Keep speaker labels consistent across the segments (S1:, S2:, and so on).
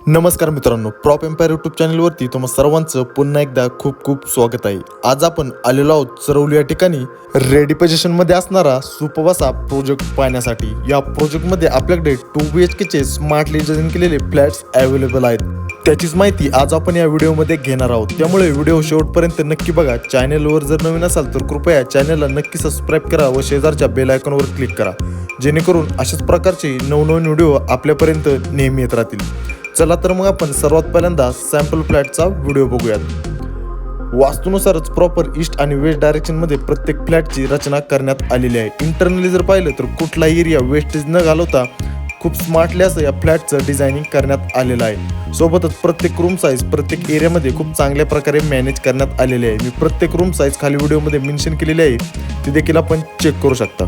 S1: नमस्कार मित्रांनो, prop empire YouTube चॅनलवरती तुम्हा सर्वांचं पुन्हा एकदा खूप खूप स्वागत आहे। आज आपण आलेलो आहोत चरवली या ठिकाणी रेडी पोझिशनमध्ये असणारा सुपवासा प्रोजेक्ट पाहण्यासाठी। या प्रोजेक्टमध्ये आपल्याकडे 2 BHK चे स्मार्टली डिझाइन केलेले फ्लॅट्स अवेलेबल आहेत। त्याचीच माहिती आज आपण या व्हिडिओमध्ये घेणार आहोत, त्यामुळे व्हिडिओ शेवटपर्यंत नक्की बघा। चॅनलवर जर नवीन असाल तर कृपया चॅनलला नक्की सबस्क्राईब करा व शेजारच्या बेल आयकॉनवर क्लिक करा, जेणेकरून अशाच प्रकारचे नवनवीन व्हिडिओ आपल्यापर्यंत नेहमी येत राहतील। चला तर मग आपण सर्वात पहिल्यांदा सॅम्पल फ्लॅटचा व्हिडिओ बघूयात। वास्तूनुसारच प्रॉपर ईस्ट आणि वेस्ट डायरेक्शनमध्ये प्रत्येक फ्लॅटची रचना करण्यात आलेली आहे। इंटरनली जर पाहिलं तर कुठलाही एरिया वेस्टेज न घालवता खूप स्मार्टली असं या फ्लॅटचं डिझायनिंग करण्यात आलेलं आहे। सोबतच प्रत्येक रूम साईज प्रत्येक एरियामध्ये खूप चांगल्या प्रकारे मॅनेज करण्यात आलेली आहे। मी प्रत्येक रूम साईज खाली व्हिडिओमध्ये मेन्शन केलेली आहे, ती देखील आपण चेक करू शकता।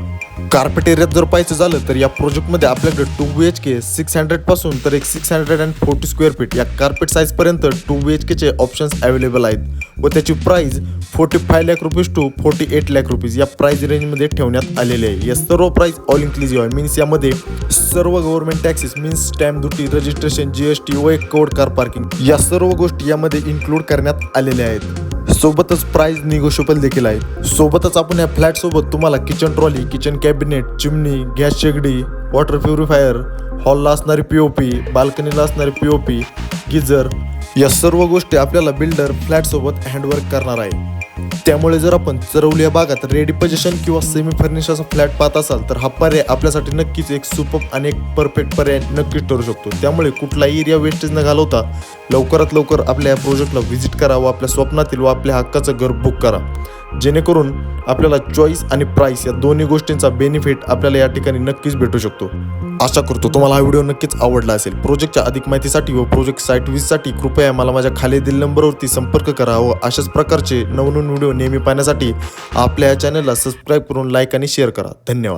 S1: कार्पेट एरियात जर पाहायचं झालं तर या प्रोजेक्टमध्ये आपल्याकडे 2 BHK 600 पासून तर एक 640 स्क्वेअर फीट या कार्पेट साईजपर्यंत 2 BHK चे ऑप्शन्स अवेलेबल आहेत व त्याची price 45 lakh rupees to 48 lakh rupees या प्राइस रेंजमध्ये ठेवण्यात आलेले आहे। या सर्व प्राइस ऑल इन्क्लुसिव्ह आहे, मीन्स यामध्ये सर्व government taxes means stamp duty, registration, GST व एक कोड कार पार्किंग या सर्व गोष्टी यामध्ये इन्क्लूड करण्यात आलेल्या आहेत। सोबतच प्राइस निगोशिएबल देखील आहे। सोबतच आपण या फ्लॅट सोबत तुम्हाला kitchen trolley, kitchen cabinet, chimney, gas शेगडी, वॉटर प्युरिफायर, हॉलला असणारी POP, बाल्कनीला असणारी POP, गिझर या सर्व गोष्टी आपल्याला बिल्डर फ्लॅट सोबत हँडवर्क करणार आहे। त्यामुळे जर आपण चरवली या भागात रेडी पोझिशन किंवा सेमी फर्निश असा फ्लॅट पाहत असाल तर हा पर्याय आपल्यासाठी नक्कीच एक सुपर आणि एक परफेक्ट पर्याय नक्कीच ठरू शकतो। त्यामुळे कुठलाही एरिया वेस्टेज न घालवता लवकरात लवकर आपल्या या प्रोजेक्टला व्हिजिट करा व आपल्या स्वप्नातील व आपल्या हक्काचं घर बुक करा, जेणेकरून आपल्याला चॉईस आणि प्राइस या दोन्ही गोष्टींचा बेनिफिट आपल्याला या ठिकाणी नक्कीच भेटू शकतो। आशा करतो तुम्हाला हा व्हिडिओ नक्कीच आवडला असेल। प्रोजेक्टच्या अधिक माहितीसाठी व प्रोजेक्ट साईट व्हिजिटसाठी कृपया मला माझ्या खाली दिलेल्या नंबरवरती संपर्क करा व अशाच प्रकारचे नवनवीन व्हिडिओ नेहमी पाहण्यासाठी आपल्या या चॅनलला सबस्क्राईब करून लाईक आणि शेअर करा। धन्यवाद।